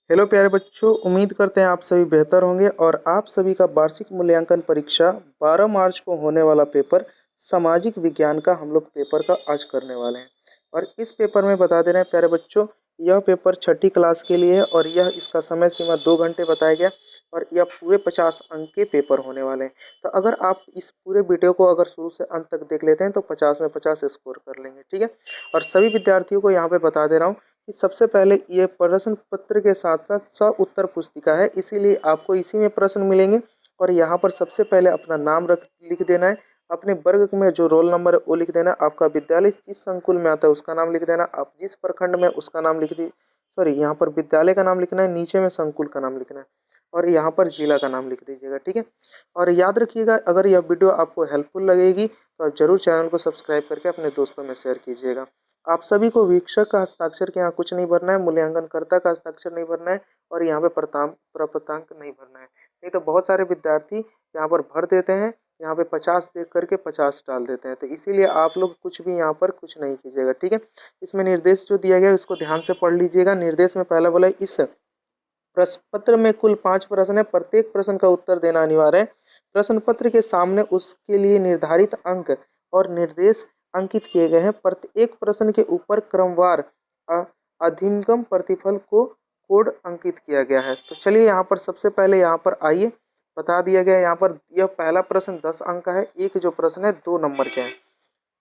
Hello प्यारे बच्चों, उम्मीद करते हैं आप सभी बेहतर होंगे और आप सभी का वार्षिक मूल्यांकन परीक्षा 12 मार्च को होने वाला पेपर सामाजिक विज्ञान का हम लोग पेपर का आज करने वाले हैं। और इस पेपर में बता दे रहे हैं प्यारे बच्चों, यह पेपर छठी क्लास के लिए है और यह इसका समय सीमा 2 घंटे बताया गया और यह पूरे 50 अंक के पेपर होने वाले हैं। तो अगर आप इस पूरे वीडियो को अगर शुरू से अंत तक देख लेते हैं तो 50 में 50 स्कोर कर लेंगे, ठीक है। और सभी विद्यार्थियों को यहाँ पे बता दे रहा हूँ कि सबसे पहले ये प्रश्न पत्र के साथ साथ उत्तर पुस्तिका है, इसीलिए आपको इसी में प्रश्न मिलेंगे। और यहाँ पर सबसे पहले अपना नाम लिख देना है, अपने वर्ग में जो रोल नंबर है वो लिख देना, आपका विद्यालय जिस संकुल में आता है उसका नाम लिख देना, आप जिस प्रखंड में उसका नाम लिख दी सॉरी यहाँ पर विद्यालय का नाम लिखना है, नीचे में संकुल का नाम लिखना है और यहाँ पर जिला का नाम लिख दीजिएगा, ठीक है। और याद रखिएगा, अगर यह वीडियो आपको हेल्पफुल लगेगी तो आप जरूर चैनल को सब्सक्राइब करके अपने दोस्तों में शेयर कीजिएगा। आप सभी को वीक्षक का हस्ताक्षर के यहाँ कुछ नहीं भरना है, मूल्यांकनकर्ता का हस्ताक्षर नहीं भरना है और यहाँ पे प्रपत्रांक नहीं भरना है। नहीं तो बहुत सारे विद्यार्थी यहाँ पर भर देते हैं, यहाँ पे 50 देख करके 50 डाल देते हैं, तो इसीलिए आप लोग कुछ भी यहाँ पर कुछ नहीं कीजिएगा, ठीक है। इसमें निर्देश जो दिया गया है उसको ध्यान से पढ़ लीजिएगा। निर्देश में पहला बोला है, इस प्रश्न पत्र में कुल 5 प्रश्न है, प्रत्येक प्रश्न का उत्तर देना अनिवार्य है। प्रश्न पत्र के सामने उसके लिए निर्धारित अंक और निर्देश अंकित किए गए हैं। प्रत्येक प्रश्न के ऊपर क्रमवार अधिगम प्रतिफल को कोड अंकित किया गया है। तो चलिए यहाँ पर सबसे पहले यहाँ पर आइए बता दिया गया है। यहाँ पर यह पहला प्रश्न 10 अंक का है, एक जो प्रश्न है 2 नंबर के हैं।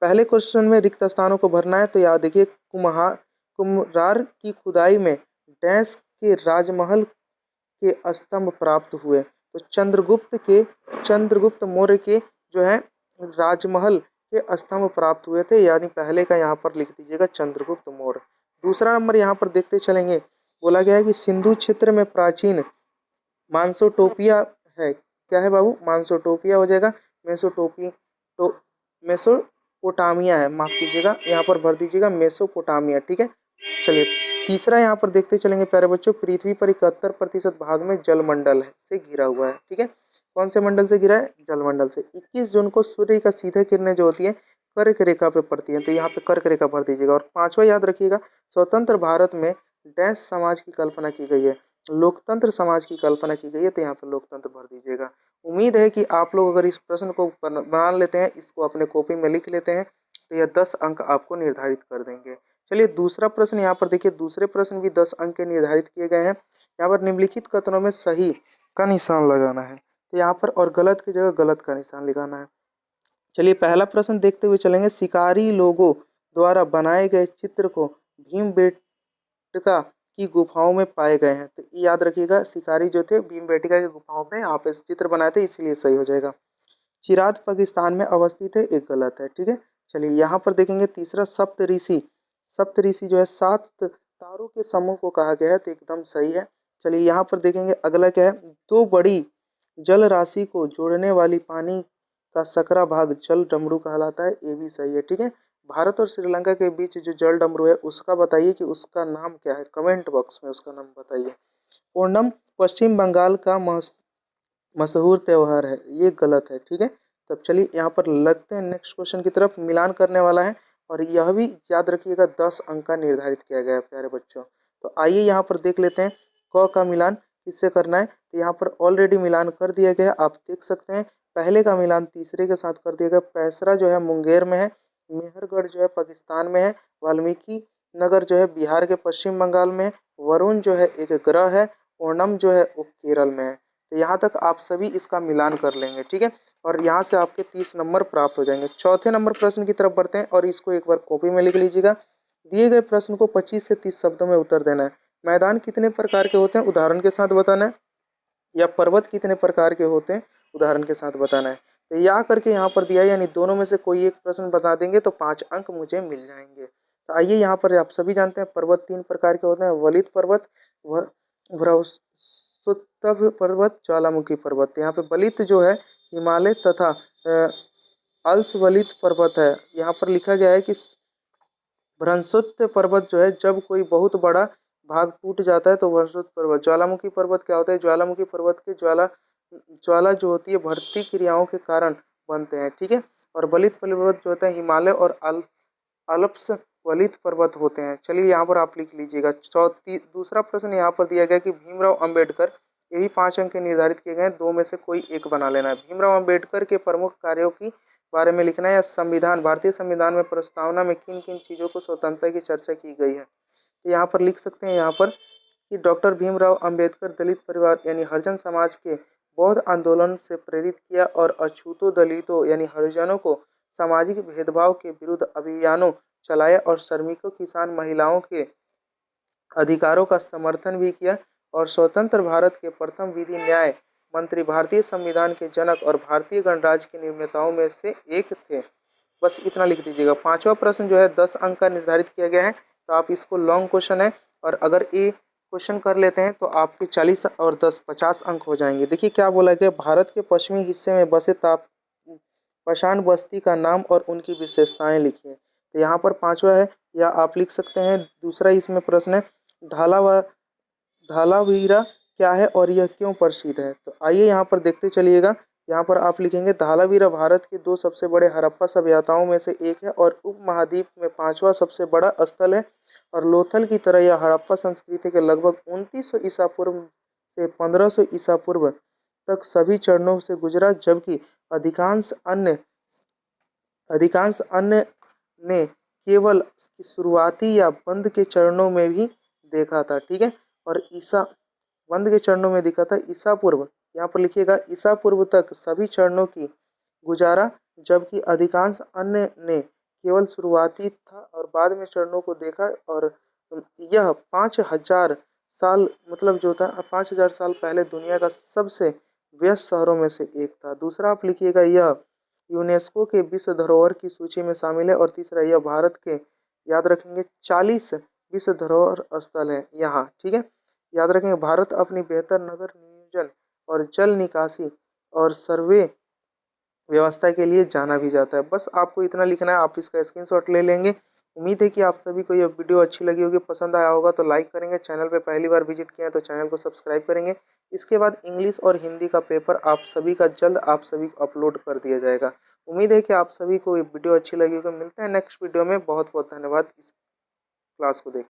पहले क्वेश्चन में रिक्त स्थानों को भरना है, तो याद देखिए, कुम्हार की खुदाई में डैश के राजमहल के स्तंभ प्राप्त हुए। तो चंद्रगुप्त मौर्य के जो है राजमहल के स्तंभ प्राप्त हुए थे, यानी पहले का यहाँ पर लिख दीजिएगा चंद्रगुप्त मौर्य। दूसरा नंबर यहाँ पर देखते चलेंगे, बोला गया है कि सिंधु क्षेत्र में प्राचीन मांसोटोपिया है। क्या है बाबू? मांसोटोपिया हो जाएगा, मेसोपोटामिया है, माफ कीजिएगा, यहाँ पर भर दीजिएगा मेसोपोटामिया, ठीक है। चलिए तीसरा यहाँ पर देखते चलेंगे प्यारे बच्चों, पृथ्वी पर 71% भाग में जलमंडल है से घिरा हुआ है, ठीक है। कौन से मंडल से घिरा है? जलमंडल से। 21 जून को सूर्य का सीधे किरणें जो होती है कर्क रेखा पे पड़ती है, तो यहाँ पे कर्क रेखा भर दीजिएगा। और पांचवा याद रखिएगा, स्वतंत्र भारत में डैश समाज की कल्पना की गई है, लोकतंत्र समाज की कल्पना की गई है, तो यहाँ पर लोकतंत्र भर दीजिएगा। उम्मीद है कि आप लोग अगर इस प्रश्न को बना लेते हैं, इसको अपने कॉपी में लिख लेते हैं, तो यह 10 अंक आपको निर्धारित कर देंगे। चलिए दूसरा प्रश्न यहाँ पर देखिए, दूसरे प्रश्न भी 10 अंक के निर्धारित किए गए हैं। यहाँ पर निम्नलिखित कथनों में सही का निशान लगाना है, तो यहाँ पर और गलत की जगह गलत का निशान लगाना है। चलिए पहला प्रश्न देखते हुए चलेंगे, शिकारी लोगों द्वारा बनाए गए चित्र को भीमबेटका की गुफाओं में पाए गए हैं। तो याद रखिएगा, शिकारी जो थे भीमबेटका की गुफाओं में यहाँ पे चित्र बनाए थे, इसलिए सही हो जाएगा। चिराद पाकिस्तान में अवस्थित है, एक गलत है, ठीक है। चलिए यहाँ पर देखेंगे तीसरा, सप्तऋषि जो है 7 तारों के समूह को कहा गया है, तो एकदम सही है। चलिए यहाँ पर देखेंगे अगला क्या है, 2 बड़ी जल राशि को जोड़ने वाली पानी का सकरा भाग जल डमरू कहलाता है, ये भी सही है, ठीक है। भारत और श्रीलंका के बीच जो जल डमरू है उसका बताइए कि उसका नाम क्या है, कमेंट बॉक्स में उसका नाम बताइए। ओणम पश्चिम बंगाल का मशहूर त्यौहार है, ये गलत है, ठीक है। तब चलिए यहाँ पर लगते हैं नेक्स्ट क्वेश्चन की तरफ, मिलान करने वाला है और यह भी याद रखिएगा 10 अंक का निर्धारित किया गया है प्यारे बच्चों। तो आइए यहाँ पर देख लेते हैं क का मिलान किससे करना है। तो यहाँ पर ऑलरेडी मिलान कर दिया गया है, आप देख सकते हैं। पहले का मिलान तीसरे के साथ कर दिया गया। पैसरा जो है मुंगेर में है, मेहरगढ़ जो है पाकिस्तान में है, वाल्मीकि नगर जो है बिहार के पश्चिम बंगाल में है, वरुण जो है एक ग्रह है, ओणम जो है वो केरल में है। तो यहाँ तक आप सभी इसका मिलान कर लेंगे, ठीक है। और यहाँ से आपके 30 नंबर प्राप्त हो जाएंगे। चौथे नंबर प्रश्न की तरफ बढ़ते हैं और इसको एक बार कॉपी में लिख लीजिएगा। दिए गए प्रश्न को 25 से 30 शब्दों में उत्तर देना है। मैदान कितने प्रकार के होते हैं, उदाहरण के साथ बताना है, या पर्वत कितने प्रकार के होते हैं, उदाहरण के साथ बताना है। तो या करके यहाँ पर दिया है, यानी दोनों में से कोई एक प्रश्न बता देंगे तो 5 अंक मुझे मिल जाएंगे। तो आइए यहाँ पर आप सभी जानते हैं पर्वत 3 प्रकार के होते हैं, वलित पर्वत, भ्रंशुत्तव पर्वत, ज्वालामुखी पर्वत। यहाँ पे वलित जो है हिमालय तथा अल्सवलित पर्वत है। यहाँ पर लिखा गया है कि भ्रंशुत्त पर्वत जो है जब कोई बहुत बड़ा भाग टूट जाता है तो भ्रंशुत्त पर्वत। ज्वालामुखी पर्वत क्या होता है, ज्वालामुखी पर्वत के ज्वाला जो होती है बढ़ती क्रियाओं के कारण बनते हैं, ठीक है। और वलित पर्वत जो होता है हिमालय और अल्प्स वलित पर्वत होते हैं। चलिए यहाँ पर आप लिख लीजिएगा। दूसरा प्रश्न यहाँ पर दिया गया कि भीमराव अंबेडकर, ये भी 5 अंक के निर्धारित किए गए हैं, 2 में से कोई एक बना लेना है। भीमराव अंबेडकर के प्रमुख कार्यों की बारे में लिखना है, या संविधान, भारतीय संविधान में प्रस्तावना में किन किन चीज़ों को स्वतंत्रता की चर्चा की गई है। तो यहाँ पर लिख सकते हैं यहाँ पर कि डॉक्टर भीमराव अंबेडकर दलित परिवार यानी हरिजन समाज के बौद्ध आंदोलन से प्रेरित किया और अछूतों दलितों यानी हरिजनों को सामाजिक भेदभाव के विरुद्ध अभियानों चलाया और श्रमिकों, किसान, महिलाओं के अधिकारों का समर्थन भी किया और स्वतंत्र भारत के प्रथम विधि न्याय मंत्री, भारतीय संविधान के जनक और भारतीय गणराज्य के निर्माताओं में से एक थे। बस इतना लिख दीजिएगा। 5वां प्रश्न जो है 10 अंक का निर्धारित किया गया है, तो आप इसको लॉन्ग क्वेश्चन है और अगर ये क्वेश्चन कर लेते हैं तो आपके 40 और 10 50 अंक हो जाएंगे। देखिए क्या बोला गया, भारत के पश्चिमी हिस्से में बसे पाषाण बस्ती का नाम और उनकी विशेषताएं लिखिए। तो यहाँ पर 5वां है, या आप लिख सकते हैं दूसरा इसमें प्रश्न है, धोलावीरा क्या है और यह क्यों प्रसिद्ध है। तो आइए यहाँ पर देखते चलिएगा। यहाँ पर आप लिखेंगे धोलावीरा भारत के 2 सबसे बड़े हड़प्पा सभ्यताओं में से एक है और उपमहाद्वीप में 5वां सबसे बड़ा स्थल है और लोथल की तरह यह हड़प्पा संस्कृति के लगभग 2900 ईसा पूर्व से 1500 ईसा पूर्व तक सभी चरणों से गुजरा, जबकि अधिकांश अन्य ने केवल शुरुआती या बंद के चरणों में भी देखा था। ठीक है, और बंद के चरणों में देखा था ईसा पूर्व, यहाँ पर लिखिएगा ईसा पूर्व तक सभी चरणों की गुजारा, जबकि अधिकांश अन्य ने केवल शुरुआती था और बाद में चरणों को देखा। और यह 5000 साल मतलब जो था 5000 साल पहले दुनिया का सबसे व्यस्त शहरों में से एक था। दूसरा आप लिखिएगा यह यूनेस्को के विश्व धरोहर की सूची में शामिल है। और तीसरा यह भारत के, याद रखेंगे, 40 विश्व धरोहर स्थल है यहाँ। ठीक है, याद रखेंगे भारत अपनी बेहतर नगर नियोजन और जल निकासी और सर्वे व्यवस्था के लिए जाना भी जाता है। बस आपको इतना लिखना है, आप इसका स्क्रीनशॉट ले लेंगे। उम्मीद है कि आप सभी को यह वीडियो अच्छी लगी होगी, पसंद आया होगा तो लाइक करेंगे, चैनल पे पहली बार विजिट किया है तो चैनल को सब्सक्राइब करेंगे। इसके बाद इंग्लिश और हिंदी का पेपर आप सभी का जल्द आप सभी को अपलोड कर दिया जाएगा। उम्मीद है कि आप सभी को ये वीडियो अच्छी लगी होगी। मिलते हैं नेक्स्ट वीडियो में। बहुत बहुत धन्यवाद इस क्लास को देख